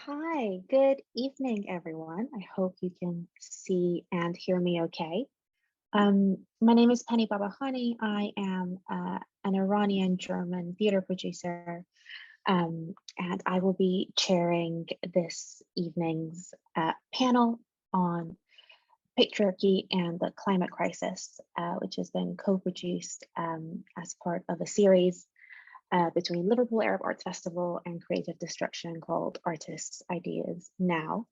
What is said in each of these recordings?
Hi, good evening, everyone. I hope you can see and hear me okay. My name is Penny Babahani. I am an Iranian German theater producer, and I will be chairing this evening's panel on patriarchy and the climate crisis, which has been co-produced as part of a series between Liverpool Arab Arts Festival and Creative Destruction called Artists' Ideas Now.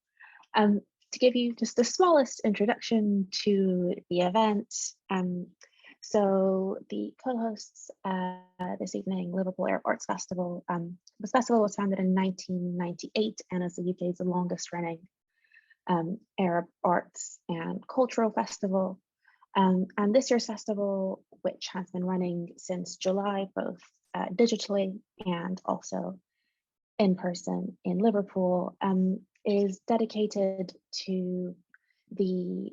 Um, to give you just the smallest introduction to the event, so the co-hosts this evening, Liverpool Arab Arts Festival. This festival was founded in 1998 and is the UK's longest running Arab arts and cultural festival. And this year's festival, which has been running since July, both digitally and also in person in Liverpool, is dedicated to the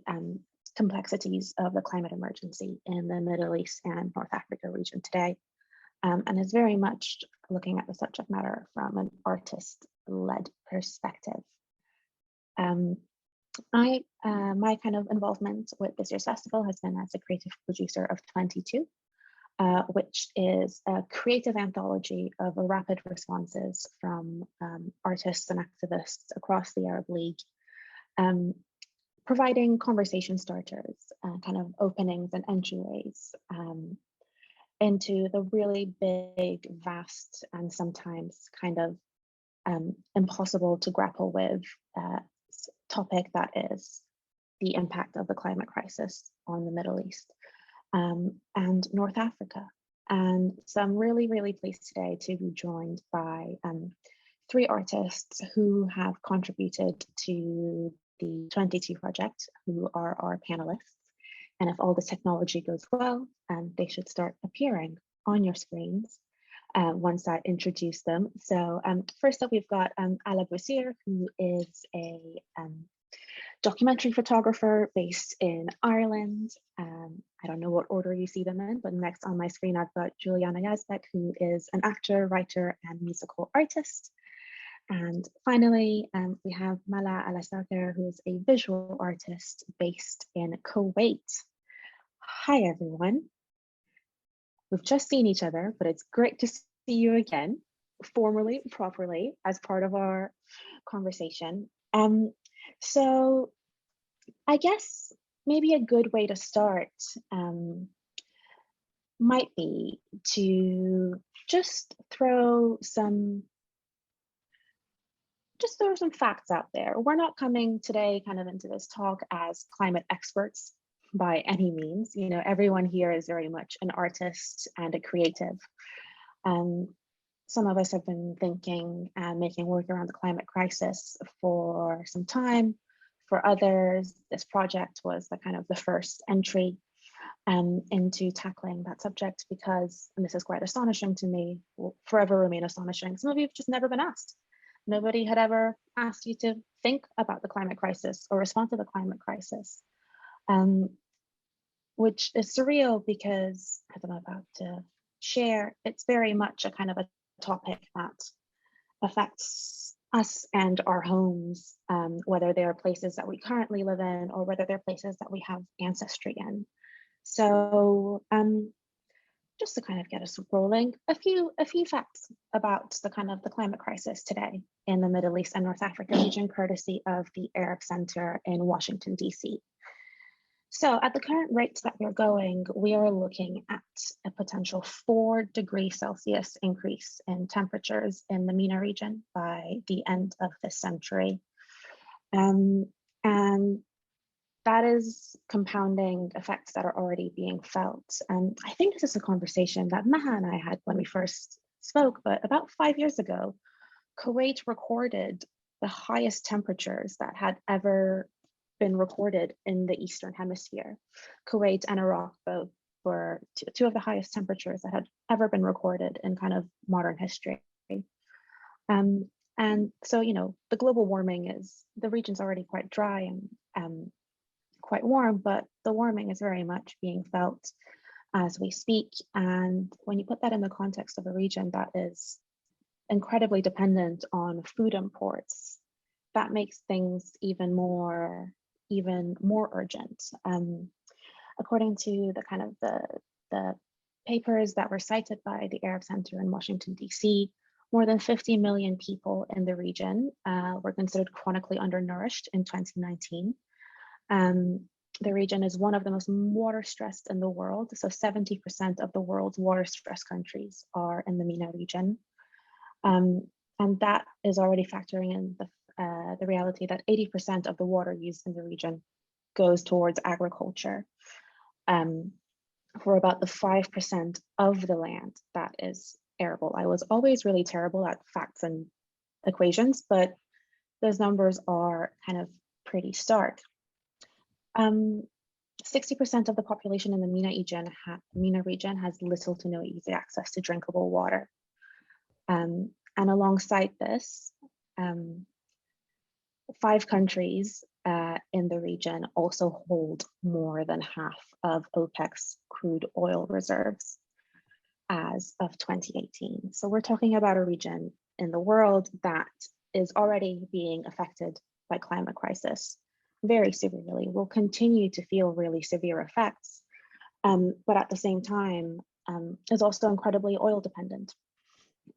complexities of the climate emergency in the Middle East and North Africa region today, and is very much looking at the subject matter from an artist-led perspective. My kind of involvement with this year's festival has been as a creative producer of 22, which is a creative anthology of rapid responses from artists and activists across the Arab League, providing conversation starters, kind of openings and entryways into the really big, vast, and sometimes kind of impossible to grapple with topic that is the impact of the climate crisis on the Middle East and North Africa. And so I'm really, really pleased today to be joined by three artists who have contributed to the 22 project, who are our panelists. And if all the technology goes well, they should start appearing on your screens once I introduce them. So first up, we've got Rossier, who is a documentary photographer based in Ireland. I don't know what order you see them in, but next on my screen, I've got Juliana Yazbek, who is an actor, writer, and musical artist. And finally, we have Maha Alasaker, who is a visual artist based in Kuwait. Hi, everyone. We've just seen each other, but it's great to see you again, formally, properly, as part of our conversation. So I guess maybe a good way to start might be to just throw some facts out there. We're not coming today kind of into this talk as climate experts by any means. You know, everyone here is very much an artist and a creative. Some of us have been thinking and making work around the climate crisis for some time. For others, this project was the first entry into tackling that subject because, and this is quite astonishing to me, will forever remain astonishing. Some of you have just never been asked. Nobody had ever asked you to think about the climate crisis or respond to the climate crisis, which is surreal because, as I'm about to share, it's very much a kind of a topic that affects us and our homes, whether they're places that we currently live in or whether they're places that we have ancestry in. So just to kind of get us rolling, a few facts about the climate crisis today in the Middle East and North Africa region, courtesy of the Arab Center in Washington, DC. So at the current rates that we're going, we are looking at a potential 4 degrees Celsius increase in temperatures in the MENA region by the end of this century. And that is compounding effects that are already being felt. And I think this is a conversation that Maha and I had when we first spoke, but about 5 years ago, Kuwait recorded the highest temperatures that had ever been recorded in the Eastern Hemisphere. Kuwait and Iraq both were two of the highest temperatures that had ever been recorded in kind of modern history. And so, you know, the global warming the region's already quite dry and quite warm, but the warming is very much being felt as we speak. And when you put that in the context of a region that is incredibly dependent on food imports, that makes things even more urgent. According to the kind of the papers that were cited by the Arab Center in Washington, D.C., more than 50 million people in the region were considered chronically undernourished in 2019. The region is one of the most water stressed in the world. So 70% of the world's water stressed countries are in the MENA region. And that is already factoring in the reality that 80% of the water used in the region goes towards agriculture, for about the 5% of the land that is arable. I was always really terrible at facts and equations, but those numbers are kind of pretty stark. 60% of the population in the MENA region has little to no easy access to drinkable water. And alongside this, 5 countries in the region also hold more than half of OPEC's crude oil reserves as of 2018. So we're talking about a region in the world that is already being affected by climate crisis very severely, will continue to feel really severe effects, but at the same time is also incredibly oil dependent.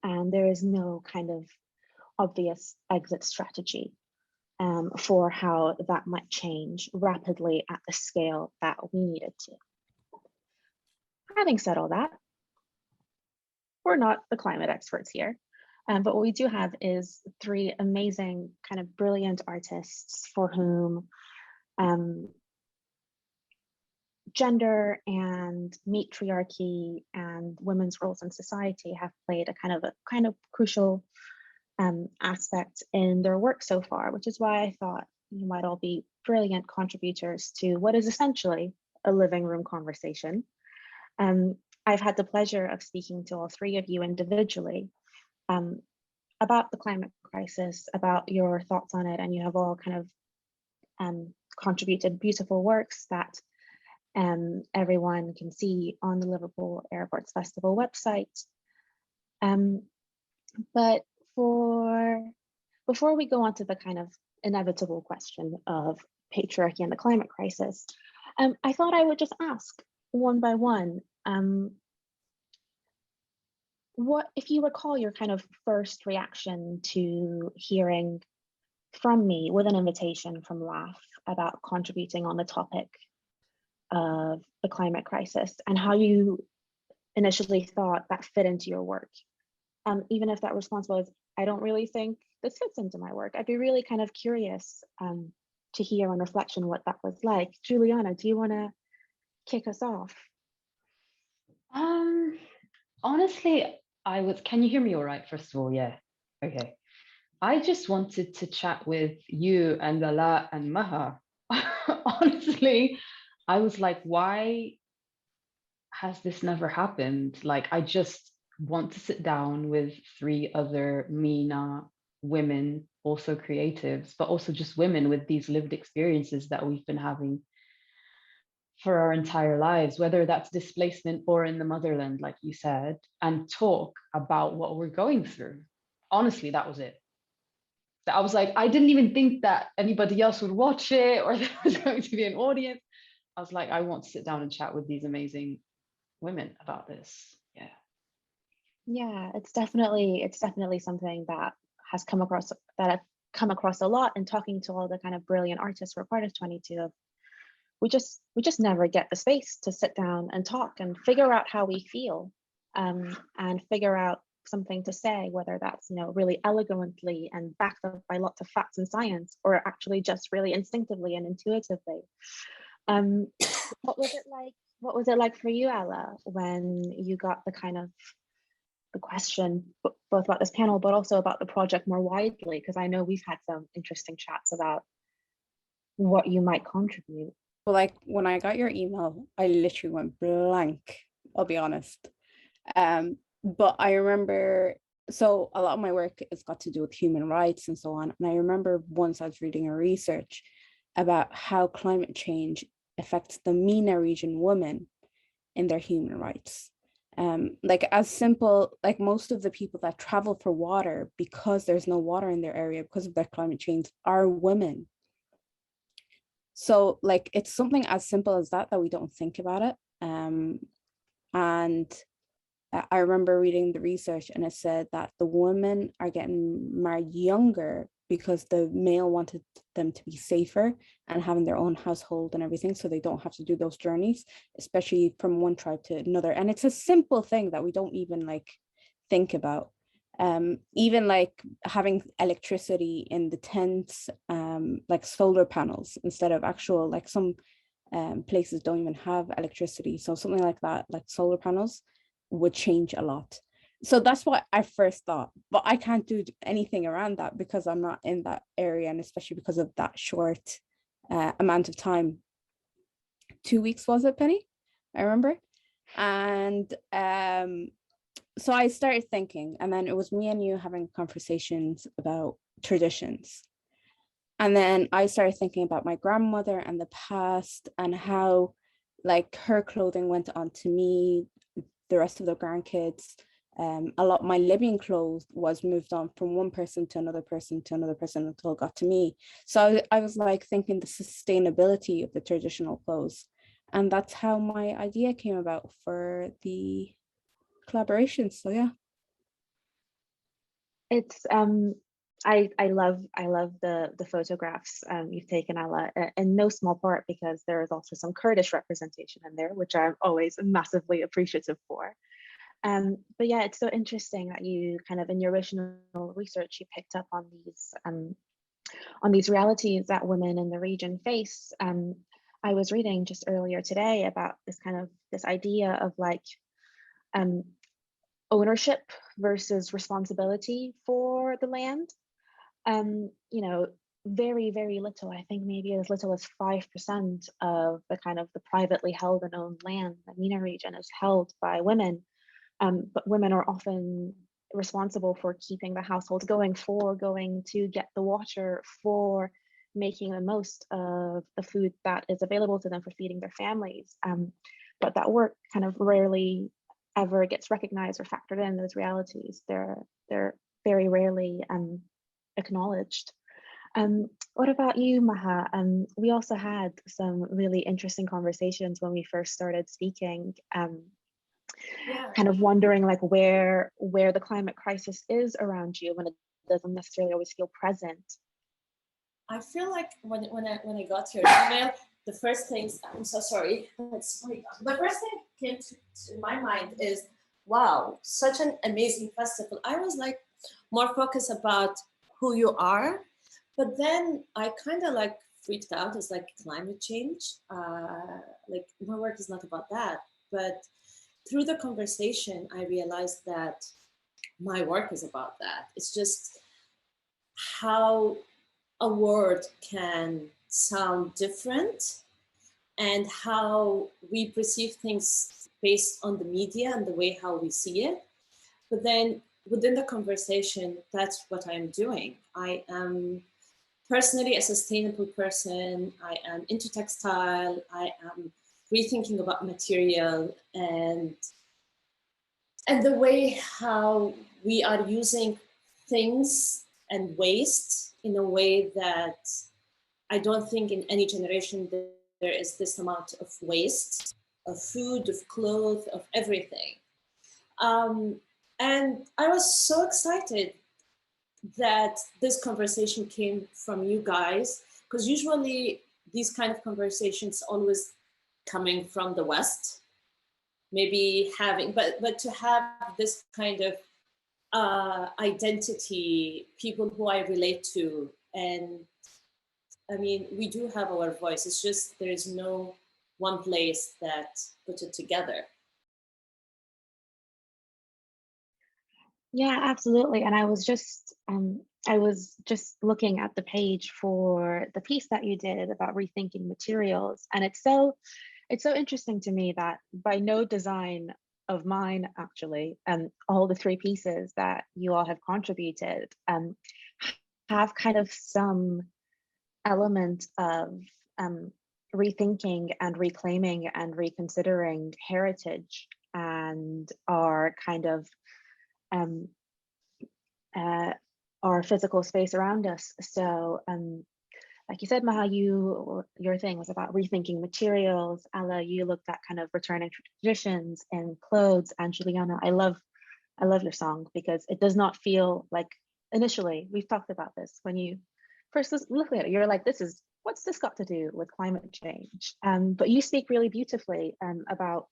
And there is no kind of obvious exit strategy for how that might change rapidly at the scale that we need it to. Having said all that, we're not the climate experts here, but what we do have is 3 amazing, kind of brilliant artists for whom gender and matriarchy and women's roles in society have played a kind of crucial aspect in their work so far, which is why I thought you might all be brilliant contributors to what is essentially a living room conversation. I've had the pleasure of speaking to all 3 of you individually about the climate crisis, about your thoughts on it, and you have all kind of contributed beautiful works that everyone can see on the Liverpool Arab Arts Festival website. But before we go on to the kind of inevitable question of patriarchy and the climate crisis, I thought I would just ask one by one, what, if you recall, your kind of first reaction to hearing from me with an invitation from LAAF about contributing on the topic of the climate crisis, and how you initially thought that fit into your work. Even if that response was, I don't really think this fits into my work, I'd be really kind of curious to hear on reflection what that was like. Juliana, do you want to kick us off? Honestly, can you hear me all right, first of all? Yeah, okay. I just wanted to chat with you and Lala and Maha. Honestly, I was like, why has this never happened? Like, I just want to sit down with 3 other MENA women, also creatives, but also just women with these lived experiences that we've been having for our entire lives, whether that's displacement or in the motherland, like you said, and talk about what we're going through. Honestly, that was it. I was like, I didn't even think that anybody else would watch it or there was going to be an audience. I was like, I want to sit down and chat with these amazing women about this. Yeah, it's definitely something that has come across, that I've come across a lot in talking to all the kind of brilliant artists who are part of 22. We just never get the space to sit down and talk and figure out how we feel, and figure out something to say, whether that's, you know, really elegantly and backed up by lots of facts and science, or actually just really instinctively and intuitively. What was it like for you, Ella, when you got the kind of the question, both about this panel, but also about the project more widely? Because I know we've had some interesting chats about what you might contribute. Well, like when I got your email, I literally went blank, I'll be honest. But I remember, so a lot of my work has got to do with human rights and so on. And I remember once I was reading a research about how climate change affects the MENA region women in their human rights. Like as simple, like most of the people that travel for water because there's no water in their area because of their climate change are women. So like it's something as simple as that we don't think about it. And I remember reading the research and it said that the women are getting married younger because the male wanted them to be safer and having their own household and everything, so they don't have to do those journeys, especially from one tribe to another. And it's a simple thing that we don't even like think about. Even like having electricity in the tents, like solar panels instead of actual, like some places don't even have electricity. So something like that, like solar panels, would change a lot. So that's what I first thought, but I can't do anything around that because I'm not in that area, and especially because of that short amount of time. 2 weeks was it, Penny? I remember. And so I started thinking, and then it was me and you having conversations about traditions. And then I started thinking about my grandmother and the past and how like her clothing went on to me, the rest of the grandkids. A lot of my living clothes was moved on from one person to another person to another person until it got to me. So I was like thinking the sustainability of the traditional clothes. And that's how my idea came about for the collaboration. So yeah. It's I love the photographs you've taken, Ella, in no small part because there is also some Kurdish representation in there, which I'm always massively appreciative for. But yeah, it's so interesting that you kind of in your original research you picked up on these realities that women in the region face. I was reading just earlier today about this idea of like ownership versus responsibility for the land. You know, very, very little, I think maybe as little as 5% of the privately held and owned land in the MENA region is held by women. But women are often responsible for keeping the household going, for going to get the water, for making the most of the food that is available to them for feeding their families. But that work kind of rarely ever gets recognized or factored in those realities. They're very rarely acknowledged. What about you, Maha? We also had some really interesting conversations when we first started speaking. Kind of wondering like where the climate crisis is around you when it doesn't necessarily always feel present. I feel like when I got your email, the first things, I'm so sorry. The first thing came to my mind is, wow, such an amazing festival. I was like more focused about who you are, but then I kind of like freaked out. It's like climate change. Like my work is not about that, but through the conversation, I realized that my work is about that. It's just how a word can sound different and how we perceive things based on the media and the way how we see it. But then within the conversation, that's what I'm doing. I am personally a sustainable person. I am into textile. I am rethinking about material and the way how we are using things and waste in a way that I don't think in any generation there is this amount of waste, of food, of clothes, of everything. And I was so excited that this conversation came from you guys, because usually these kind of conversations always coming from the West, maybe having, but to have this kind of identity, people who I relate to, and I mean, we do have our voice. It's just there is no one place that puts it together. Yeah, absolutely. And I was just looking at the page for the piece that you did about rethinking materials, and it's so interesting to me that by no design of mine, actually, all the three pieces that you all have contributed have kind of some element of rethinking and reclaiming and reconsidering heritage. and our kind of our physical space around us. So like you said, Maha, your thing was about rethinking materials. Ella, you looked at kind of returning traditions and clothes. And Juliana, I love your song because it does not feel like, initially, we've talked about this, when you first look at it, you're like, what's this got to do with climate change? But you speak really beautifully about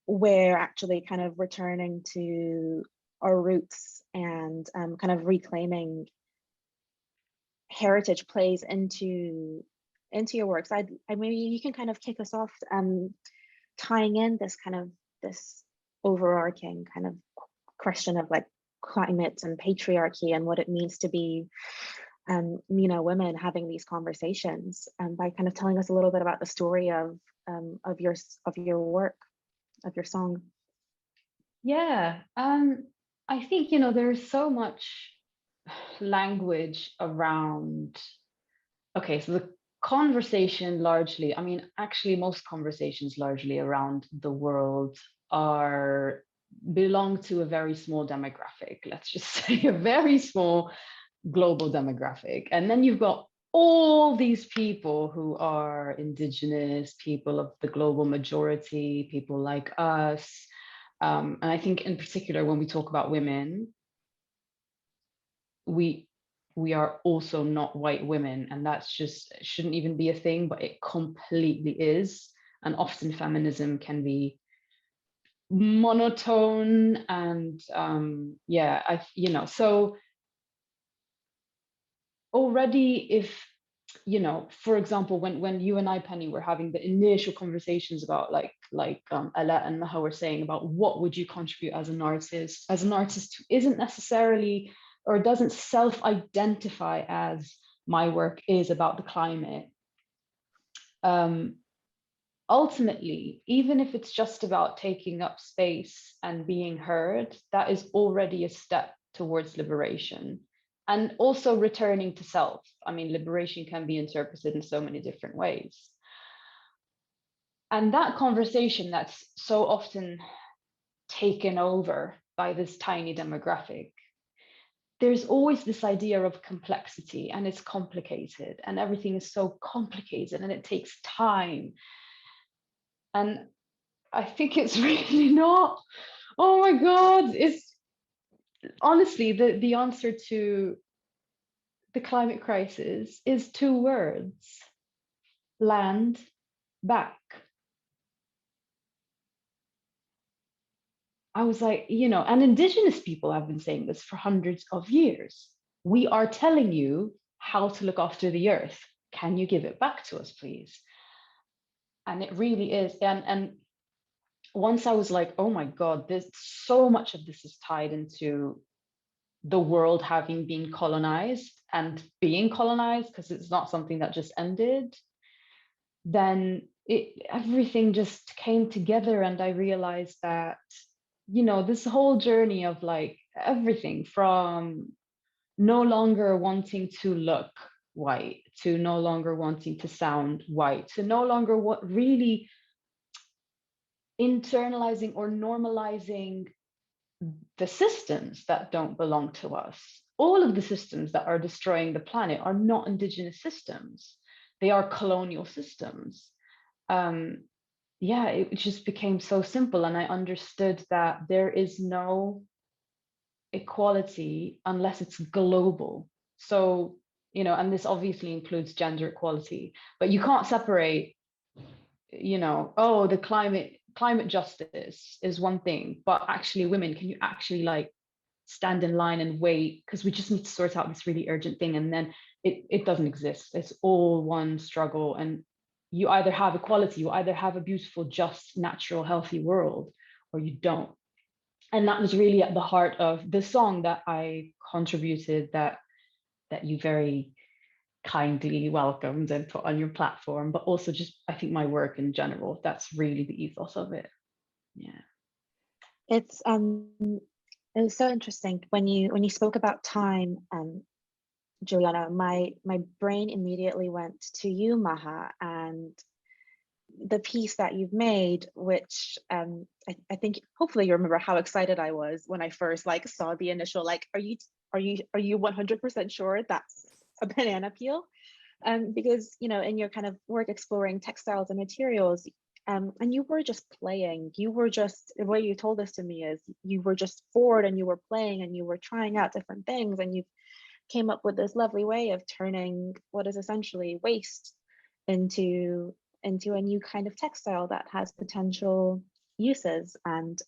we're actually kind of returning to our roots and kind of reclaiming heritage plays into your works. I maybe you can kind of kick us off tying in this overarching kind of question of like climate and patriarchy and what it means to be women having these conversations, by kind of telling us a little bit about the story of your work, of your song. Yeah, I think, there's so much language around, okay, so the conversation largely, I mean, actually most conversations largely around the world belong to a very small demographic, let's just say a very small global demographic. And then you've got all these people who are indigenous, people of the global majority, people like us. And I think in particular, when we talk about women, we are also not white women, and that's just shouldn't even be a thing, but it completely is. And often feminism can be monotone and so already, if for example, when you and I, Penny, were having the initial conversations about Ella and Maha were saying about what would you contribute as an artist who isn't necessarily or doesn't self-identify as my work is about the climate. Ultimately, even if it's just about taking up space and being heard, that is already a step towards liberation. And also returning to self. I mean, liberation can be interpreted in so many different ways. And that conversation that's so often taken over by this tiny demographic, there's always this idea of complexity, and it's complicated, and everything is so complicated, and it takes time. And I think it's really not, oh my God, it's honestly the answer to the climate crisis is 2 words: land back. I was like, and indigenous people have been saying this for hundreds of years. We are telling you how to look after the earth. Can you give it back to us, please? And it really is. And once I was like, oh my God, there's so much of this is tied into the world having been colonized and being colonized, because it's not something that just ended, then everything just came together. And I realized that, this whole journey of like everything from no longer wanting to look white, to no longer wanting to sound white, to no longer really internalizing or normalizing the systems that don't belong to us. All of the systems that are destroying the planet are not indigenous systems. They are colonial systems. It just became so simple. And I understood that there is no equality unless it's global. So, and this obviously includes gender equality, but you can't separate, the climate justice is one thing, but actually women, can you actually like stand in line and wait, because we just need to sort out this really urgent thing, and then it doesn't exist. It's all one struggle, and you either have equality, you either have a beautiful, just, natural, healthy world, or you don't. And that was really at the heart of the song that I contributed, that you very kindly welcomed and put on your platform, but also just, I think, my work in general. That's really the ethos of it. Yeah. It's it was so interesting when you spoke about time, Juliana. My brain immediately went to you, Maha, and the piece that you've made, which I think hopefully you remember how excited I was when I first like saw the initial like, are you 100% sure that's a banana peel? Because in your kind of work exploring textiles and materials, and you were just playing. You were just, the way you told this to me is you were just bored and you were playing and you were trying out different things, and you came up with this lovely way of turning what is essentially waste into a new kind of textile that has potential uses. And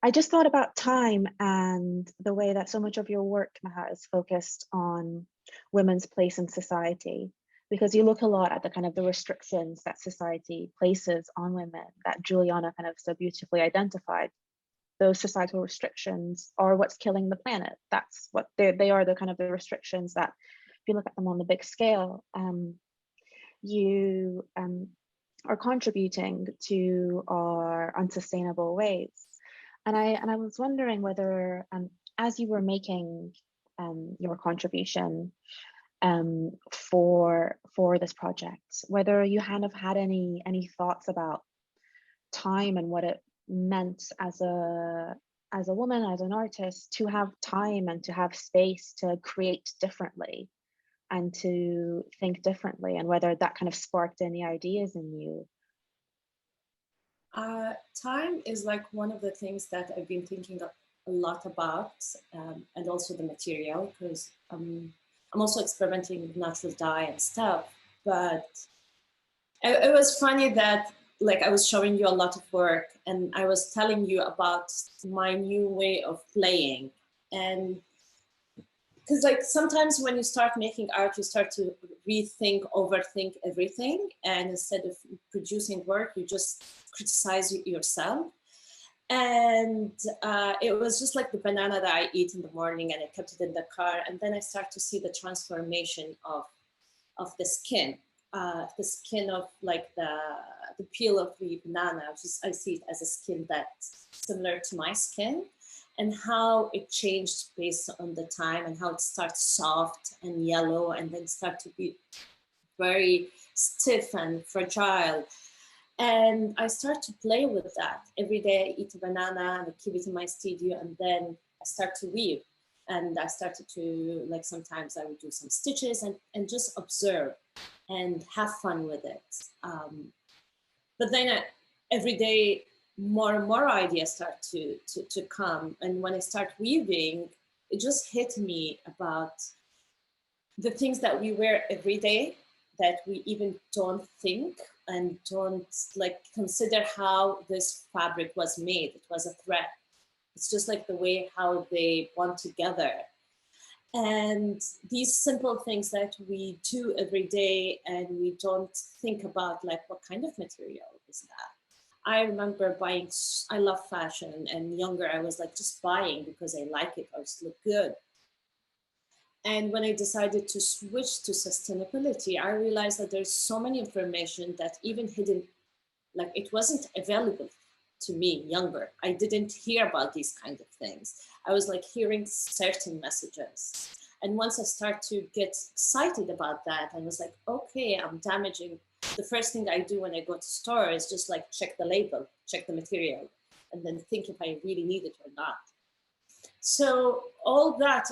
I just thought about time and the way that so much of your work, Maha, is focused on women's place in society, because you look a lot at the kind of the restrictions that society places on women that Juliana kind of so beautifully identified. Those societal restrictions are what's killing the planet. That's what they are, the kind of the restrictions that, if you look at them on the big scale, you are contributing to our unsustainable ways. And I was wondering whether, as you were making your contribution for this project, whether you kind of had any thoughts about time and what it meant as a woman, as an artist, to have time and to have space to create differently and to think differently, and whether that kind of sparked any ideas in you. Time is like one of the things that I've been thinking a lot about, and also the material, because I'm also experimenting with natural dye and stuff. But it was funny that like I was showing you a lot of work and I was telling you about my new way of playing. And because like sometimes when you start making art, you start to rethink, overthink everything. And instead of producing work, you just criticize yourself. And it was just like the banana that I eat in the morning, and I kept it in the car. And then I start to see the transformation of the skin of like the peel of the banana, which is, I see it as a skin that's similar to my skin, and how it changed based on the time, and how it starts soft and yellow and then start to be very stiff and fragile. And I start to play with that. Every day I eat a banana and I keep it in my studio, and then I start to weave. And I started to, like, sometimes I would do some stitches and just observe and have fun with it. But then every day, more and more ideas start to come. And when I start weaving, it just hit me about the things that we wear every day, that we even don't think and don't like consider how this fabric was made. It was a thread. It's just like the way how they bond together. And these simple things that we do every day, and we don't think about like what kind of material is that. I remember buying, I love fashion, and younger I was like just buying because I like it or just look good. And when I decided to switch to sustainability, I realized that there's so many information that even hidden, like it wasn't available to me younger. I didn't hear about these kind of things. I was like hearing certain messages. And once I start to get excited about that, I was like, okay, I'm damaging. The first thing I do when I go to store is just like check the label, check the material, and then think if I really need it or not. So all that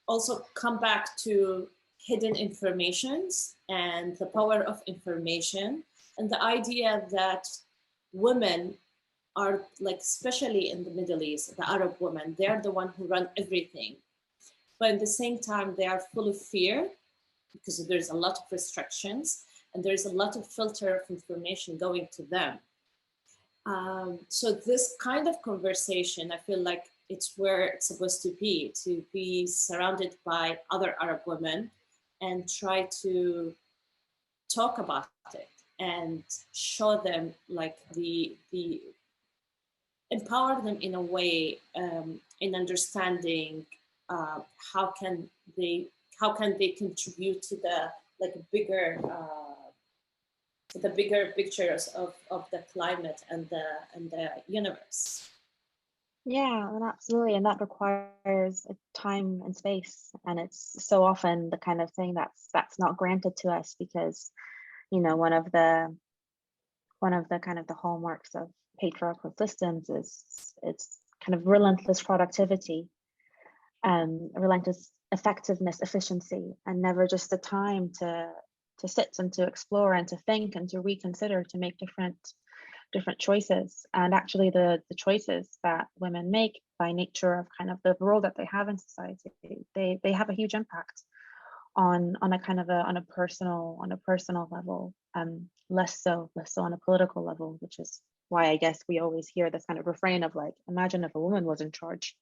also come back to hidden informations and the power of information, and the idea that women are, like, especially in the Middle East, the Arab women, they're the one who run everything. But at the same time, they are full of fear because there's a lot of restrictions and there's a lot of filter of information going to them. So this kind of conversation, I feel like it's where it's supposed to be surrounded by other Arab women and try to talk about it and show them, like, the empower them in a way, in understanding how can they contribute to the, like, bigger pictures of the climate and the universe. Yeah, and absolutely. And that requires time and space. And it's so often the kind of thing that's not granted to us because, one of the kind of the hallmarks of patriarchal systems is it's kind of relentless productivity, relentless effectiveness, efficiency, and never just the time to sit and to explore and to think and to reconsider, to make different choices. And actually the choices that women make by nature of kind of the role that they have in society, they have a huge impact on a kind of on a personal level, less so on a political level, which is why I guess we always hear this kind of refrain of like, imagine if a woman was in charge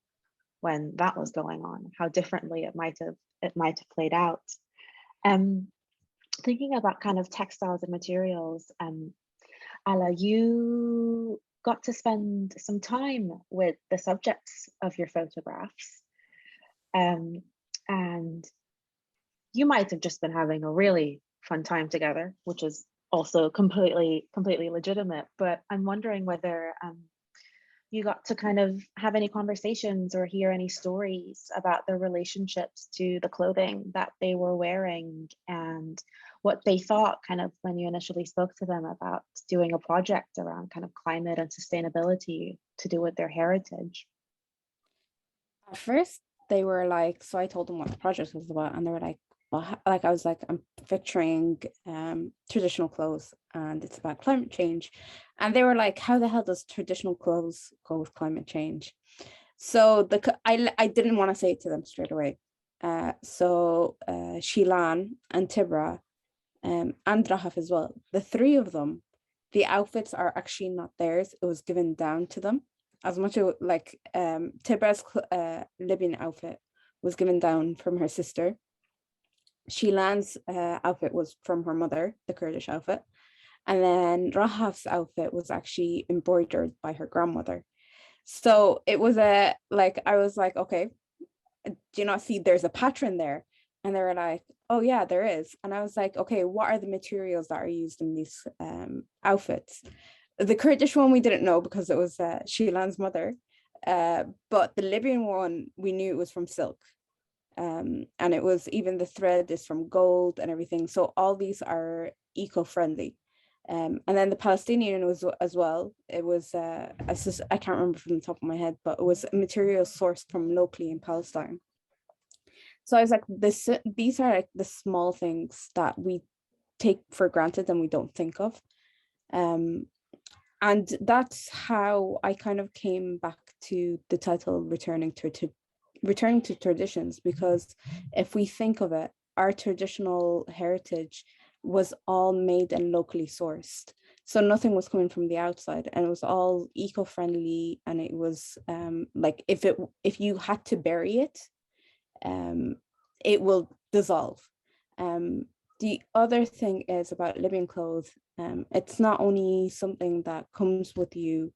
when that was going on, how differently it might have played out. Thinking about kind of textiles and materials, Ala, you got to spend some time with the subjects of your photographs, and you might have just been having a really fun time together, which is also completely legitimate. But I'm wondering whether you got to kind of have any conversations or hear any stories about their relationships to the clothing that they were wearing, and what they thought kind of when you initially spoke to them about doing a project around kind of climate and sustainability to do with their heritage. At first, they were like, so I told them what the project was about, and they were like, well, like I was like, I'm picturing traditional clothes and it's about climate change. And they were like, how the hell does traditional clothes go with climate change? So I didn't want to say it to them straight away. So Shilan and Tibra and Rahaf as well, the three of them, the outfits are actually not theirs. It was given down to them. As much as like Tibra's Libyan outfit was given down from her sister. Shilan's outfit was from her mother, the Kurdish outfit. And then Rahaf's outfit was actually embroidered by her grandmother. So it was I was like, okay, do you not see there's a pattern there? And they were like, oh yeah, there is. And I was like, okay, what are the materials that are used in these outfits? The Kurdish one we didn't know because it was Shilan's mother. But the Libyan one, we knew it was from silk. And it was, even the thread is from gold and everything. So all these are eco-friendly. And then the Palestinian was as well. It was, I can't remember from the top of my head, but it was material sourced from locally in Palestine. So I was like, these are like the small things that we take for granted and we don't think of. And that's how I kind of came back to the title returning to traditions, because if we think of it, our traditional heritage was all made and locally sourced. So nothing was coming from the outside, and it was all eco-friendly. And it was like if you had to bury it, it will dissolve. The other thing is about Libyan clothes. It's not only something that comes with you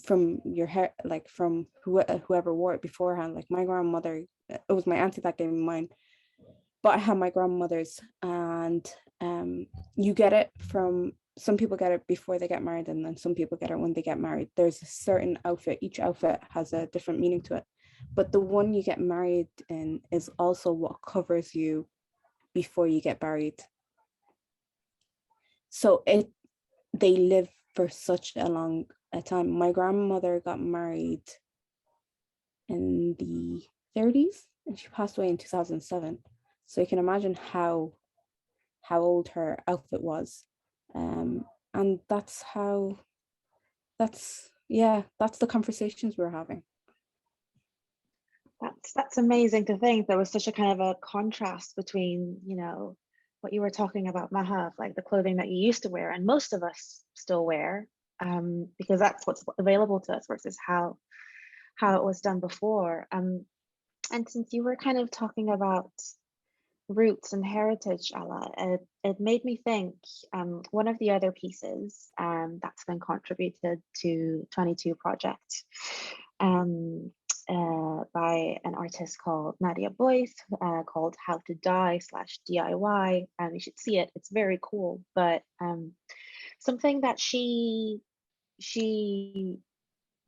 from your hair, like from whoever wore it beforehand. Like my grandmother, it was my auntie that gave me mine, but I have my grandmother's, and you get it from, some people get it before they get married, and then some people get it when they get married. There's a certain outfit, each outfit has a different meaning to it, but the one you get married in is also what covers you before you get buried. So they live for such a long time. My grandmother got married in the 30s and she passed away in 2007. So you can imagine how old her outfit was. And that's the conversations we're having. That's amazing to think there was such a kind of a contrast between, you know, what you were talking about, Maha, like the clothing that you used to wear and most of us still wear, because that's what's available to us, versus how it was done before. And since you were kind of talking about roots and heritage, Ala, it made me think, one of the other pieces that's been contributed to 22 project by an artist called Nadia Boyce, called How to Die /DIY. You should see it, it's very cool. But something that she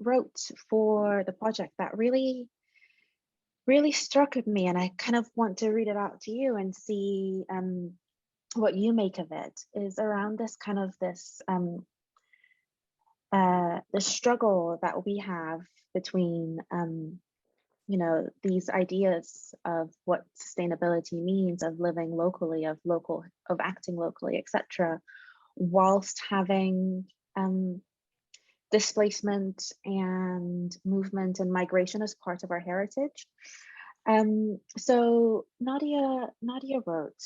wrote for the project that really struck with me, and I kind of want to read it out to you and see what you make of it is around this kind of the struggle that we have between you know, these ideas of what sustainability means, of living locally, of acting locally, etc., whilst having displacement and movement and migration as part of our heritage. So Nadia wrote,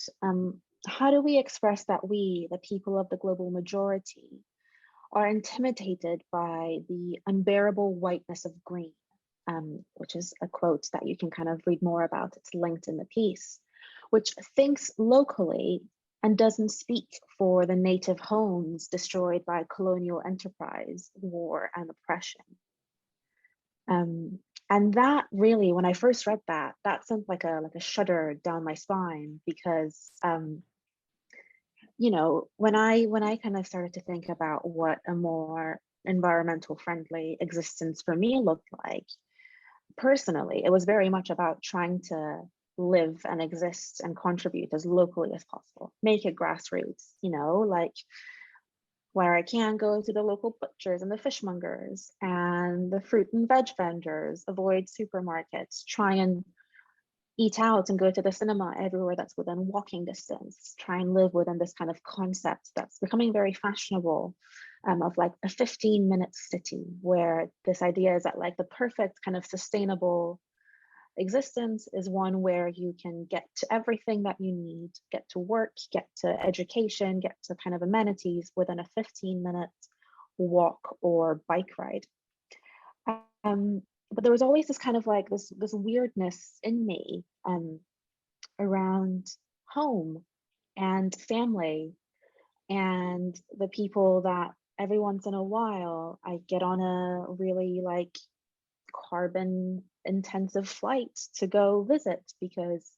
how do we express that we, the people of the global majority, are intimidated by the unbearable whiteness of green, which is a quote that you can kind of read more about. It's linked in the piece, which thinks locally and doesn't speak for the native homes destroyed by colonial enterprise, war, and oppression. And that really, when I first read that, that sent like a shudder down my spine, because you know, when I kind of started to think about what a more environmental friendly existence for me looked like, personally, it was very much about trying to live and exist and contribute as locally as possible, make it grassroots, you know, like where I can go to the local butchers and the fishmongers and the fruit and veg vendors, avoid supermarkets, try and eat out and go to the cinema everywhere that's within walking distance, try and live within this kind of concept that's becoming very fashionable, of like a 15-minute city, where this idea is that like the perfect kind of sustainable existence is one where you can get to everything that you need, get to work, get to education, get to kind of amenities within a 15-minute walk or bike ride. But there was always this kind of like this weirdness in me around home and family and the people that every once in a while I get on a really like carbon intensive flight to go visit, because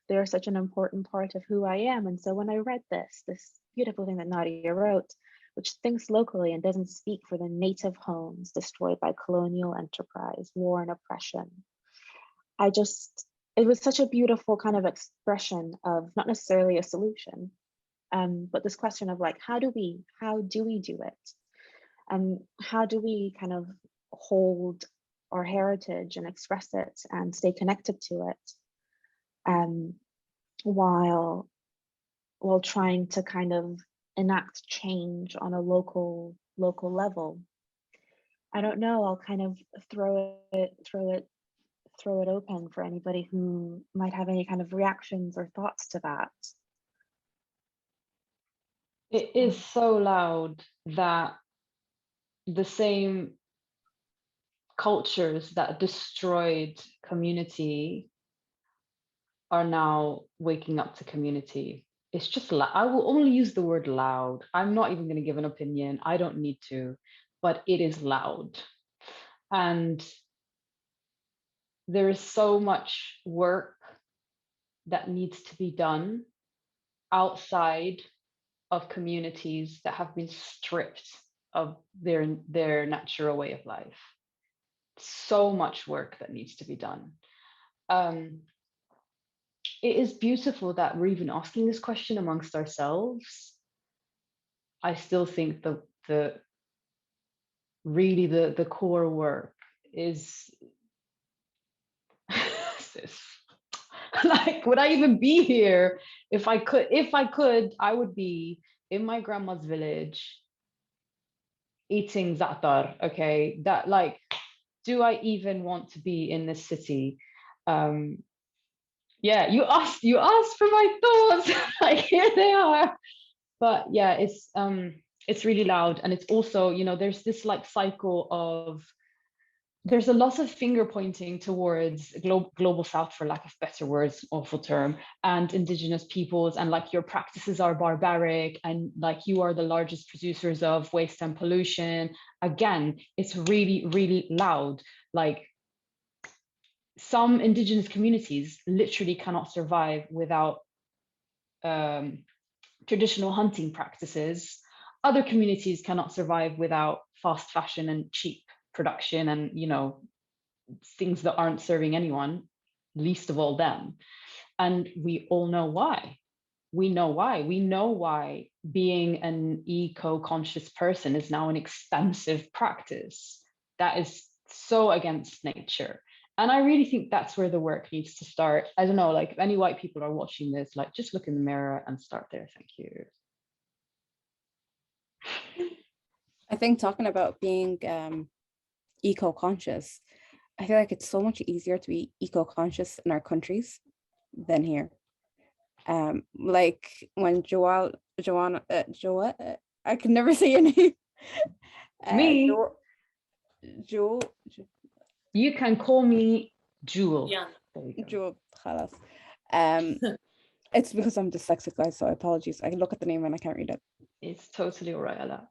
they're such an important part of who I am. And so when I read this beautiful thing that Nadia wrote, which thinks locally and doesn't speak for the native homes destroyed by colonial enterprise, war, and oppression, it was such a beautiful kind of expression of not necessarily a solution, but this question of like, how do we do it? How do we kind of hold our heritage and express it and stay connected to it, while trying to kind of enact change on a local level? I don't know. I'll kind of throw it open for anybody who might have any kind of reactions or thoughts to that. It is so loud that the same cultures that destroyed community are now waking up to community. It's just loud. I will only use the word loud. I'm not even going to give an opinion. I don't need to, but it is loud. And there is so much work that needs to be done outside of communities that have been stripped of their natural way of life. So much work that needs to be done. It is beautiful that we're even asking this question amongst ourselves. I still think the core work is like, would I even be here if I could? If I could, I would be in my grandma's village eating za'atar. Okay, that, like, do I even want to be in this city? Yeah, you asked for my thoughts. Like, here they are. But yeah, it's really loud, and it's also, you know, there's this like cycle of, there's a lot of finger pointing towards global south, for lack of better words, awful term, and indigenous peoples, and like, your practices are barbaric, and like, you are the largest producers of waste and pollution. Again, it's really, really loud. Like, some indigenous communities literally cannot survive without traditional hunting practices. Other communities cannot survive without fast fashion and cheap production, and, you know, things that aren't serving anyone, least of all them. And we all know why. we know why. We know why being an eco-conscious person is now an expensive practice that is so against nature. And I really think that's where the work needs to start. I don't know, like if any white people are watching this, like just look in the mirror and start there. Thank you. I think talking about being eco-conscious, I feel like it's so much easier to be eco-conscious in our countries than here. Like when Joanna, I can never say your name. Me? Jo, You can call me Jewel. Yeah. Jo, خلاص. It's because I'm dyslexic, guys, so apologies. I can look at the name and I can't read it. It's totally all right, Ella.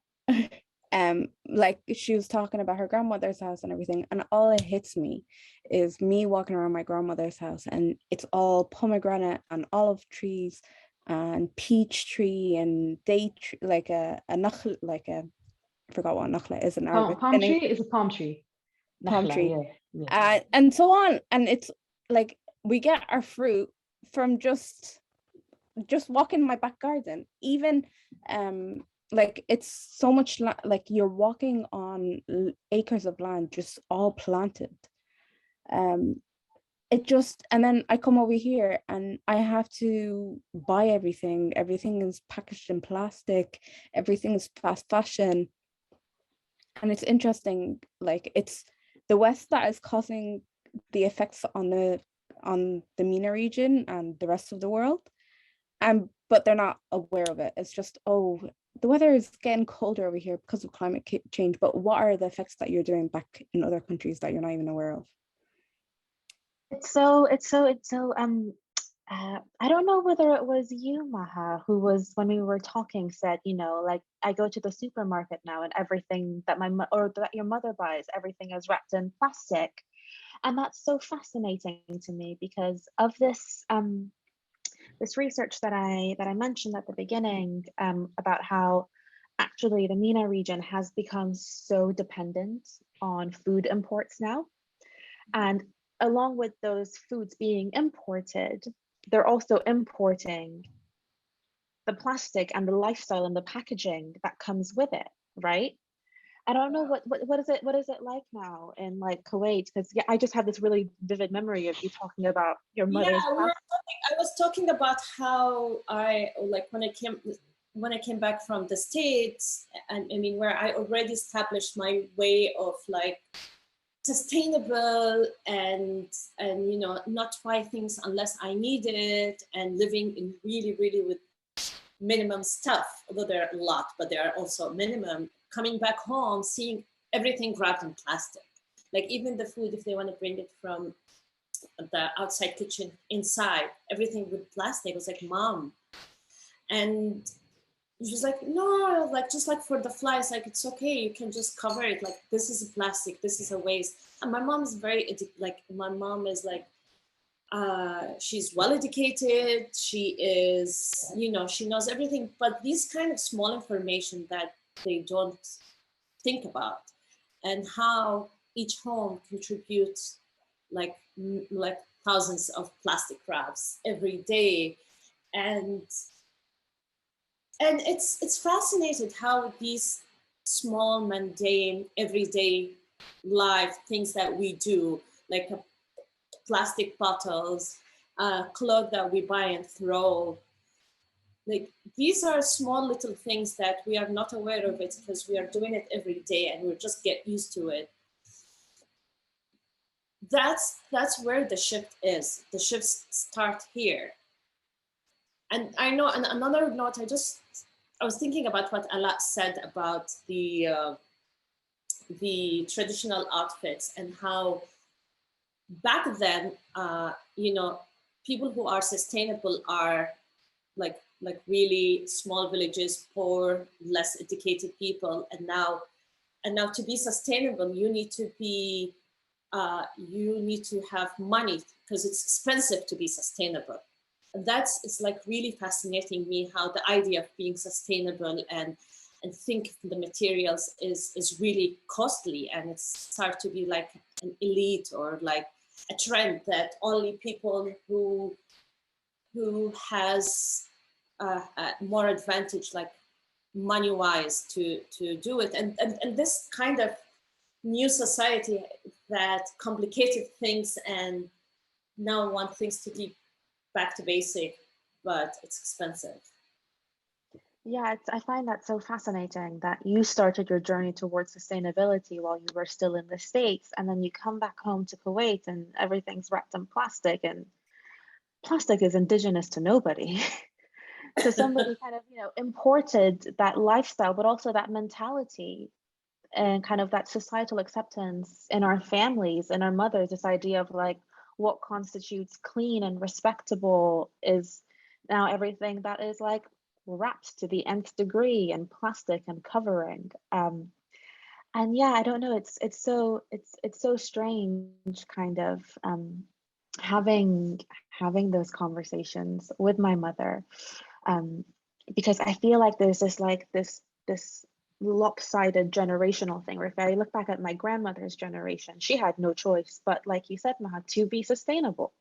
Like she was talking about her grandmother's house and everything, and all it hits me is me walking around my grandmother's house, and it's all pomegranate and olive trees and peach tree and date tree, like a nakhl, like a, I forgot what nakhla is in Arabic. Palm tree is a palm tree. Palm tree. Yeah. And so on. And it's like we get our fruit from just walking my back garden. Even like it's so much like you're walking on acres of land just all planted. It just, and then I come over here and I have to buy everything is packaged in plastic, everything is fast fashion. And it's interesting, like it's the West that is causing the effects on the MENA region and the rest of the world, but they're not aware of it. It's just, oh, the weather is getting colder over here because of climate change, but what are the effects that you're doing back in other countries that you're not even aware of? I don't know whether it was you, Maha, who was, when we were talking, said, you know, like I go to the supermarket now and everything that that your mother buys, everything is wrapped in plastic. And that's so fascinating to me because of this this research that I mentioned at the beginning, about how actually the MENA region has become so dependent on food imports now. And along with those foods being imported, they're also importing the plastic and the lifestyle and the packaging that comes with it, right? I don't know what is it like now in like Kuwait, because yeah, I just have this really vivid memory of you talking about your mother's I was talking about how I, like when I came back from the States, and I mean where I already established my way of like sustainable and you know, not buy things unless I need it, and living in really with minimum stuff, although there are a lot, but there are also minimum. Coming back home, seeing everything wrapped in plastic, like even the food, if they want to bring it from the outside kitchen inside, everything with plastic. I was like, Mom. And she's like, no, like just like for the flies, like it's okay, you can just cover it, like this is a plastic, this is a waste. And my mom is very like, my mom is like, she's well educated, she is, you know, she knows everything, but these kind of small information that they don't think about, and how each home contributes like thousands of plastic wraps every day. And it's fascinating how these small, mundane, everyday life things that we do, like plastic bottles, clothes that we buy and throw, like these are small little things that we are not aware of it because we are doing it every day and we just get used to it. That's where the shift is. The shifts start here. And I know, and another note, I was thinking about what Ala said about the traditional outfits and how back then, you know, people who are sustainable are like really small villages, poor, less educated people. And now to be sustainable, you need to be, you need to have money because it's expensive to be sustainable. And it's like really fascinating me how the idea of being sustainable and think the materials is really costly, and it's start to be like an elite or like a trend that only people who has more advantage, like money-wise, to do it. And this kind of new society that complicated things and now want things to be back to basic, but it's expensive. Yeah, I find that so fascinating that you started your journey towards sustainability while you were still in the States, and then you come back home to Kuwait and everything's wrapped in plastic, and plastic is indigenous to nobody. So somebody kind of, imported that lifestyle, but also that mentality and kind of that societal acceptance in our families and our mothers, this idea of like what constitutes clean and respectable is now everything that is like wrapped to the nth degree in plastic and covering. And yeah, I don't know, it's so strange kind of having those conversations with my mother, because I feel like there's this lopsided generational thing where if I look back at my grandmother's generation, she had no choice but, like you said, Maha, to be sustainable.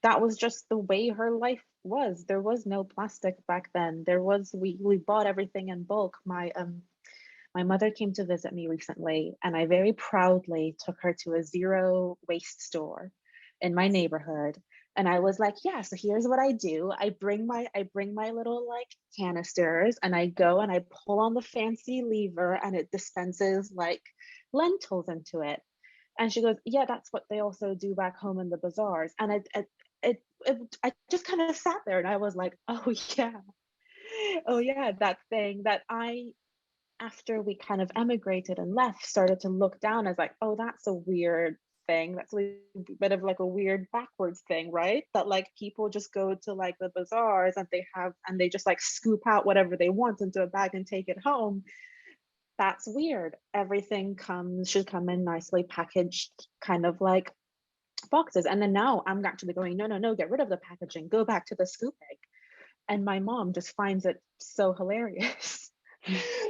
That was just the way her life was. There was no plastic back then. We bought everything in bulk. My mother came to visit me recently, and I very proudly took her to a zero waste store in my neighborhood. And I was like, yeah, so here's what I do. I bring my little like canisters, and I go and I pull on the fancy lever and it dispenses like lentils into it. And she goes, yeah, that's what they also do back home in the bazaars. And I just kind of sat there and I was like, oh yeah, that thing that after we kind of emigrated and left, started to look down as like, oh, that's a weird thing. That's a bit of like a weird backwards thing, right? That like people just go to like the bazaars and they just like scoop out whatever they want into a bag and take it home. That's weird. Everything should come in nicely packaged, kind of like boxes. And then now I'm actually going, no, get rid of the packaging, go back to the scooping. And my mom just finds it so hilarious.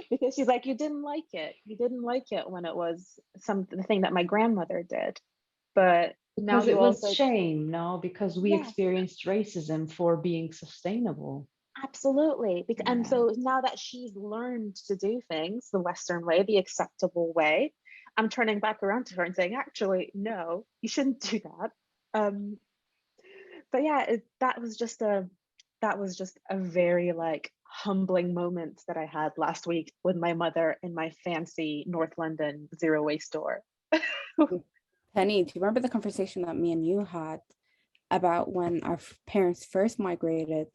Because she's like, you didn't like it when it was the thing that my grandmother did, but now Because it you was also shame, no? Because we yeah, experienced racism for being sustainable. absolutely. And Yeah. so now that she's learned to do things the Western way, the acceptable way, I'm turning back around to her and saying, actually, no, you shouldn't do that. But yeah, that was just a very like humbling moment that I had last week with my mother in my fancy North London zero waste store. Penny, do you remember the conversation that me and you had about when our parents first migrated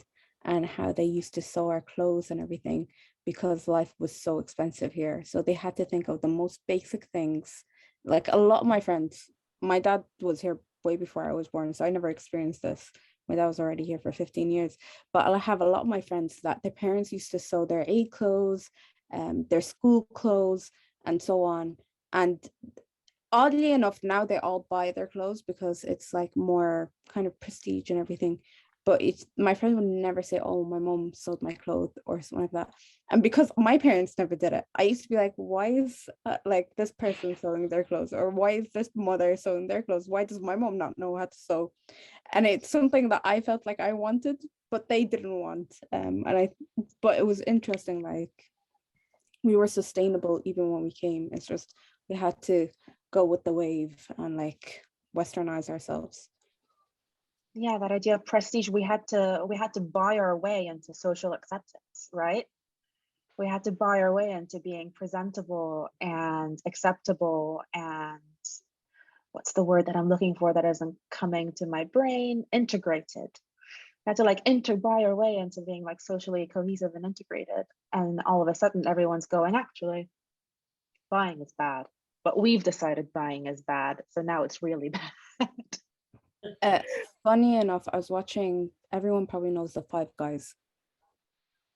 and how they used to sew our clothes and everything because life was so expensive here? So they had to think of the most basic things. Like a lot of my friends, my dad was here way before I was born, so I never experienced this. My dad was already here for 15 years. But I have a lot of my friends that their parents used to sew their Eid clothes, their school clothes, and so on. And oddly enough, now they all buy their clothes because it's like more kind of prestige and everything. But it's my friend would never say, oh, my mom sewed my clothes or something like that. And because my parents never did it, I used to be like, why is like this person sewing their clothes? Or why is this mother sewing their clothes? Why does my mom not know how to sew? And it's something that I felt like I wanted, but they didn't want. But it was interesting, like we were sustainable even when we came. It's just we had to go with the wave and like westernize ourselves. Yeah, that idea of prestige, we had to buy our way into social acceptance, right? We had to buy our way into being presentable and acceptable, and what's the word that I'm looking for that isn't coming to my brain? Integrated. We had to like buy our way into being like socially cohesive and integrated. And all of a sudden everyone's going, actually, buying is bad. But we've decided buying is bad. So now it's really bad. Funny enough, I was watching, everyone probably knows the Five Guys.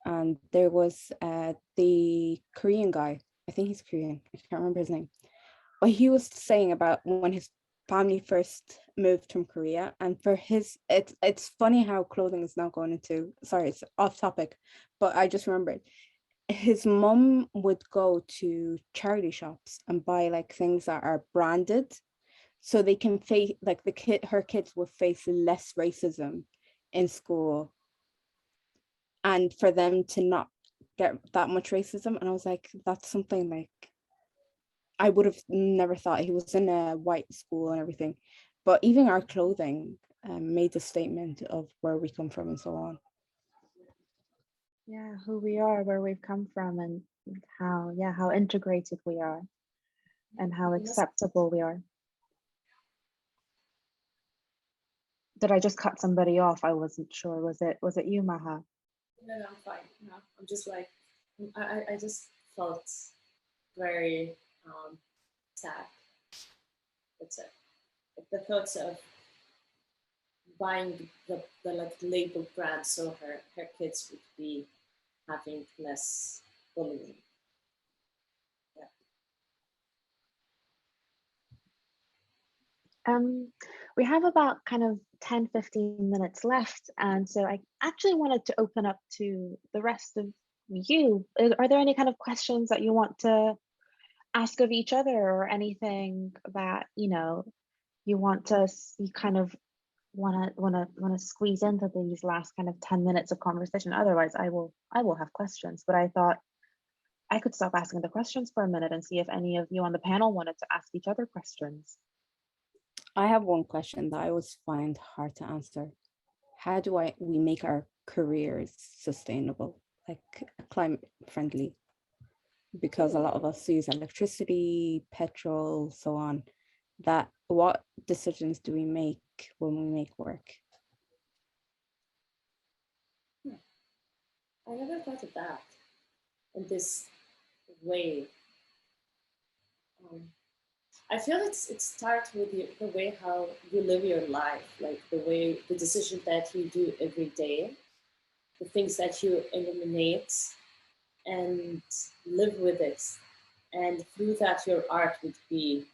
And there was the Korean guy, I think he's Korean, I can't remember his name. But he was saying about when his family first moved from Korea, and for his, it's funny how clothing is now going into, sorry, it's off topic, but I just remembered. His mom would go to charity shops and buy like things that are branded so they can face like her kids will face less racism in school. and for them to not get that much racism. And I was like, that's something like I would have never thought. He was in a white school and everything, but even our clothing made the statement of where we come from and so on. Yeah, who we are, where we've come from, and how integrated we are, and how acceptable we are. Did I just cut somebody off? I wasn't sure. Was it you, Maha? No, I'm fine. No, I'm just like, I just felt very sad. That's it. Like the thoughts of buying the like label brand, so her kids would be having less bullying. We have about kind of 10-15 minutes left, and so I actually wanted to open up to the rest of you. Are there any kind of questions that you want to ask of each other, or anything that you kind of want to squeeze into these last kind of 10 minutes of conversation? Otherwise, I will have questions, but I thought I could stop asking the questions for a minute and see if any of you on the panel wanted to ask each other questions. I have one question that I always find hard to answer. How do we make our careers sustainable, like climate friendly? Because a lot of us use electricity, petrol, so on. That what decisions do we make when we make work? I never thought of that in this way. I feel it starts with the way how you live your life, like the decision that you do every day, the things that you illuminate and live with it. And through that, your art would be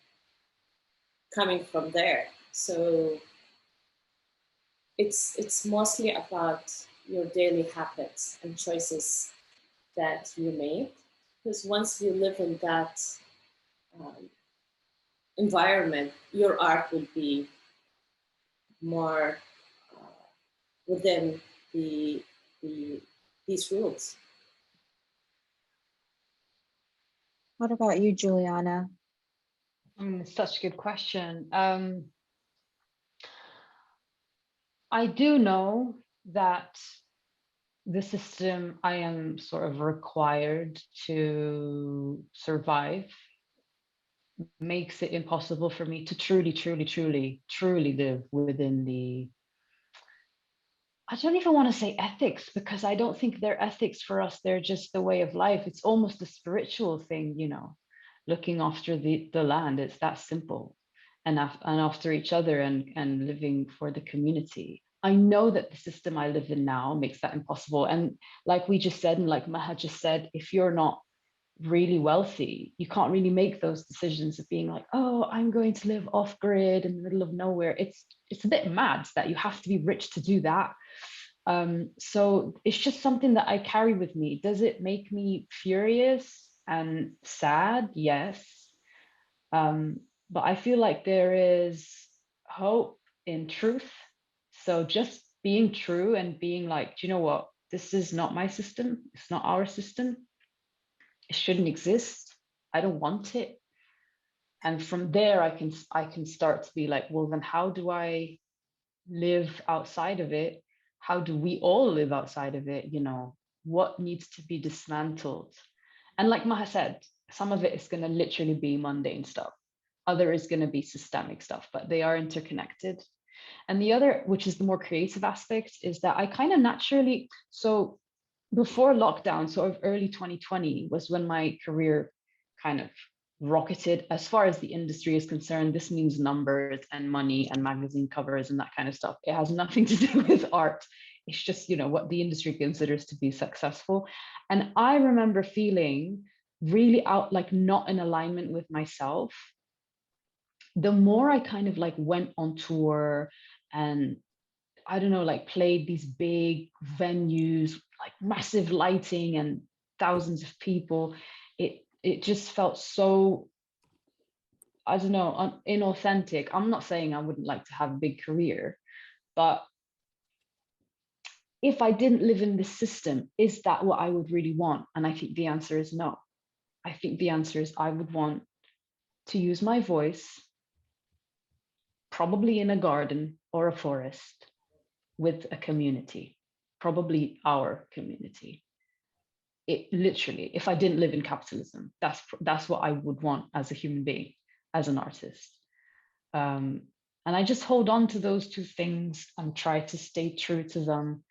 coming from there. So it's mostly about your daily habits and choices that you make. Because once you live in that environment, your art will be more within these rules. What about you, Juliana? Such a good question. I do know that the system I am sort of required to survive makes it impossible for me to truly live within the, I don't even want to say ethics, because I don't think they're ethics for us. They're just the way of life. It's almost a spiritual thing, looking after the land. It's that simple. And after each other, and living for the community. I know that the system I live in now makes that impossible. And like we just said, and like Maha just said, if you're not really wealthy, you can't really make those decisions of being like, oh, I'm going to live off grid in the middle of nowhere. It's a bit mad that you have to be rich to do that. So it's just something that I carry with me. Does it make me furious and sad? Yes. But I feel like there is hope in truth. So just being true and being like, do you know what? This is not my system. It's not our system. It shouldn't exist. I don't want it. And from there, I can start to be like, well, then how do I live outside of it? How do we all live outside of it? What needs to be dismantled? And like Maha said, some of it is going to literally be mundane stuff. Other is going to be systemic stuff, but they are interconnected. And the other, which is the more creative aspect, is that I kind of naturally, so before lockdown, sort of early 2020 was when my career kind of rocketed. As far as the industry is concerned, this means numbers and money and magazine covers and that kind of stuff. It has nothing to do with art. It's just, what the industry considers to be successful. And I remember feeling really out, like not in alignment with myself. The more I kind of like went on tour and I don't know, like played these big venues, like massive lighting and thousands of people, it just felt so, I don't know, inauthentic. I'm not saying I wouldn't like to have a big career, but if I didn't live in this system, is that what I would really want? And I think the answer is no. I think the answer is I would want to use my voice, probably in a garden or a forest with a community, probably our community. It literally, if I didn't live in capitalism, that's what I would want as a human being, as an artist. And I just hold on to those two things and try to stay true to them.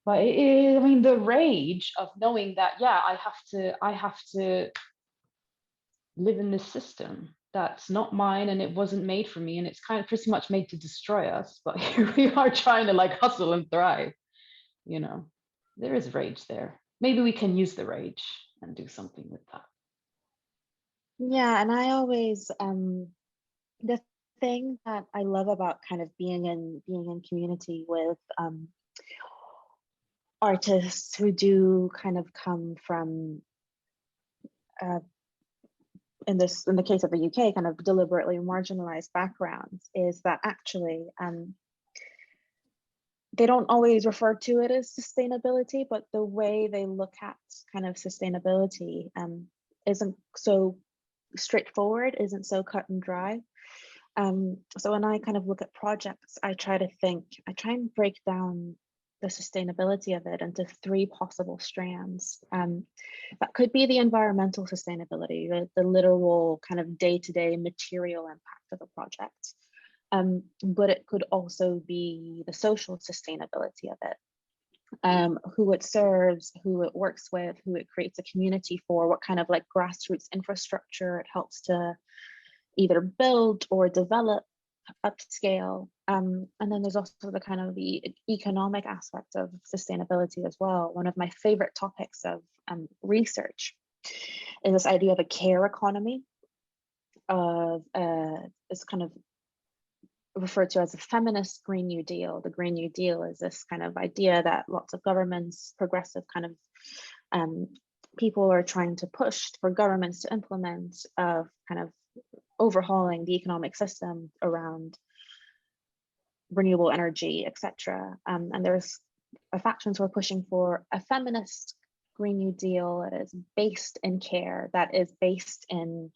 But I mean, the rage of knowing that, yeah, I have to live in this system that's not mine and it wasn't made for me, and it's kind of pretty much made to destroy us. But here we are trying to like hustle and thrive. You know, there is rage there. Maybe we can use the rage and do something with that. Yeah, and I always the thing that I love about kind of being in community with artists who do kind of come from in the case of the UK, kind of deliberately marginalized backgrounds, is that actually they don't always refer to it as sustainability, but the way they look at kind of sustainability isn't so straightforward, isn't so cut and dry. So when I kind of look at projects, I try and break down the sustainability of it into three possible strands. That could be the environmental sustainability, the literal kind of day-to-day material impact of a project. But it could also be the social sustainability of it. Who it serves, who it works with, who it creates a community for, what kind of like grassroots infrastructure it helps to either build or develop, upscale. And then there's also the kind of the economic aspect of sustainability as well. One of my favorite topics of research is this idea of a care economy, of it's kind of referred to as a feminist Green New Deal. The Green New Deal is this kind of idea that lots of governments, progressive kind of people are trying to push for governments to implement, of kind of overhauling the economic system around renewable energy, etc. And there's factions who are pushing for a feminist Green New Deal that is based in care, that is based in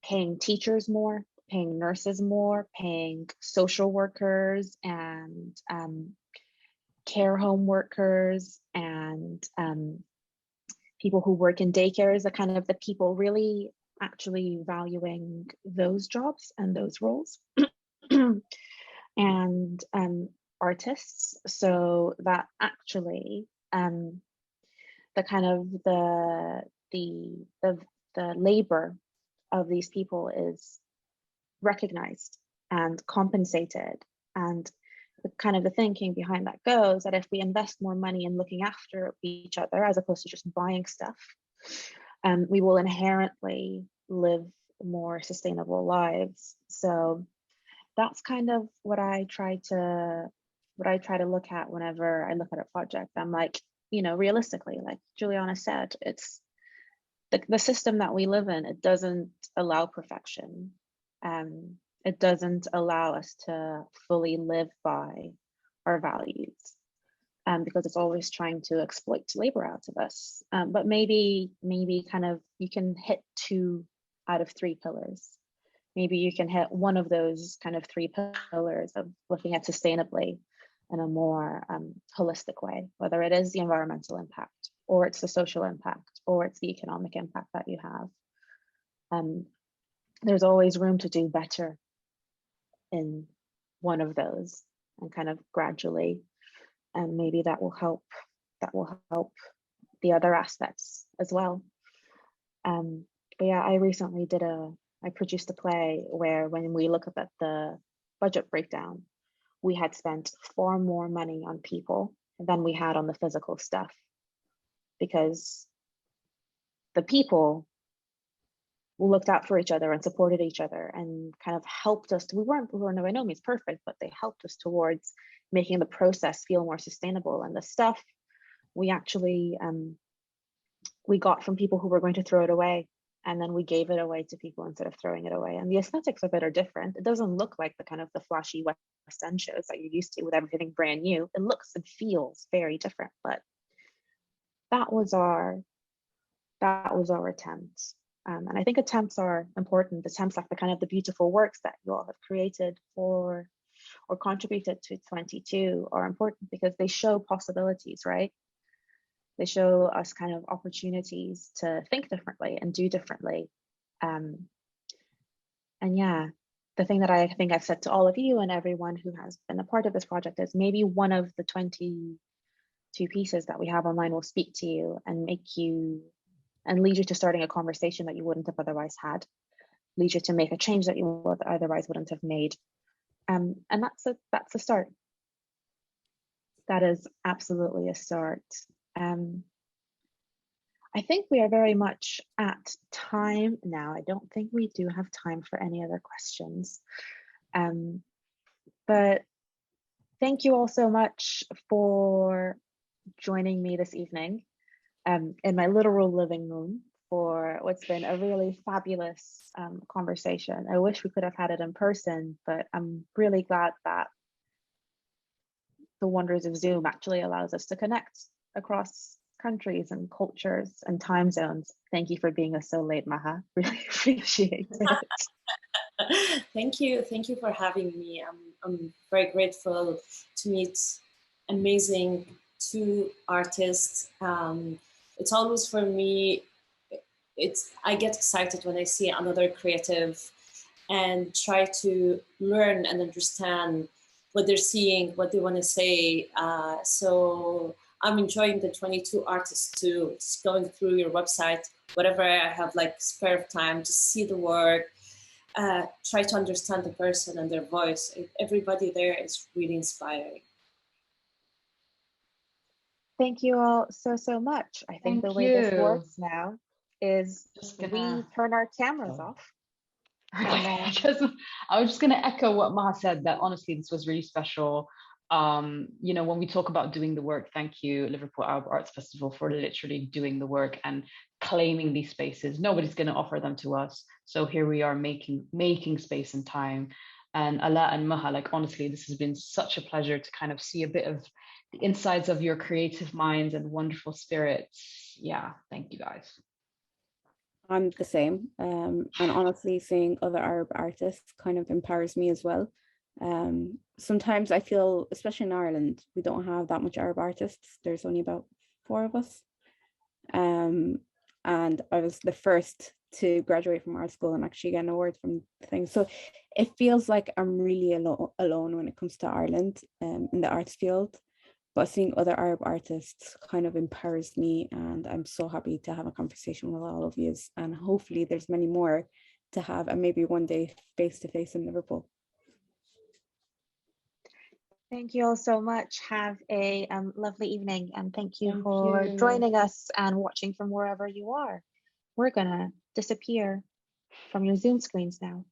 paying teachers more, paying nurses more, paying social workers and care home workers and people who work in daycares, the kind of the people really actually valuing those jobs and those roles. And artists, so that actually the kind of the labor of these people is recognized and compensated. And the kind of the thinking behind that goes that if we invest more money in looking after each other as opposed to just buying stuff, we will inherently live more sustainable lives. So that's kind of what I try to look at whenever I look at a project. I'm like, you know, realistically, like Juliana said, it's the system that we live in. It doesn't allow perfection. It doesn't allow us to fully live by our values, because it's always trying to exploit labor out of us. But maybe kind of you can hit 2 out of 3 pillars. Maybe you can hit one of those kind of 3 pillars of looking at sustainably in a more holistic way, whether it is the environmental impact, or it's the social impact, or it's the economic impact that you have. There's always room to do better in one of those, and kind of gradually, and maybe that will help the other aspects as well. But yeah, I recently I produced a play where when we look at the budget breakdown, we had spent far more money on people than we had on the physical stuff, because the people looked out for each other and supported each other and kind of helped us. We were by no means perfect, but they helped us towards making the process feel more sustainable. And the stuff we actually we got from people who were going to throw it away and then we gave it away to people instead of throwing it away. And the aesthetics of it are different. It doesn't look like the kind of the flashy West End shows that you're used to with everything brand new. It looks and feels very different, but that was our attempt. And I think attempts are important. Attempts like the kind of the beautiful works that you all have created for or contributed to 22 are important because they show possibilities, right? They show us kind of opportunities to think differently and do differently. And yeah, the thing that I think I've said to all of you and everyone who has been a part of this project is maybe one of the 22 pieces that we have online will speak to you and make you and lead you to starting a conversation that you wouldn't have otherwise had, lead you to make a change that you otherwise wouldn't have made. And that's a start. That is absolutely a start. I think we are very much at time now. I don't think we do have time for any other questions. But thank you all so much for joining me this evening in my literal living room for what's been a really fabulous conversation. I wish we could have had it in person, but I'm really glad that the wonders of Zoom actually allows us to connect across countries and cultures and time zones. Thank you for being us so late, Maha. Really appreciate it. Thank you for having me. I'm very grateful to meet amazing two artists. It's always for me, I get excited when I see another creative and try to learn and understand what they're seeing, what they want to say. So I'm enjoying the 22 artists too, just going through your website, whatever I have like spare time, just see the work, try to understand the person and their voice. Everybody there is really inspiring. Thank you all so much. I think the way this works now is we turn our cameras off. I was just going to echo what Maha said, that honestly, this was really special. You know, when we talk about doing the work, thank you, Liverpool Arab Arts Festival, for literally doing the work and claiming these spaces. Nobody's going to offer them to us. So here we are making space and time. And Ala and Maha, like, honestly, this has been such a pleasure to kind of see a bit of the insides of your creative minds and wonderful spirits. Yeah, thank you guys. I'm the same. And honestly, seeing other Arab artists kind of empowers me as well. Sometimes I feel, especially in Ireland, we don't have that much Arab artists. There's only about 4 of us. And I was the first to graduate from art school and actually get an award from the thing. So it feels like I'm really alone when it comes to Ireland in the arts field. But seeing other Arab artists kind of empowers me, and I'm so happy to have a conversation with all of you. And hopefully there's many more to have, and maybe one day face to face in Liverpool. Thank you all so much. Have a lovely evening, and thank you for joining us and watching from wherever you are. We're gonna disappear from your Zoom screens now.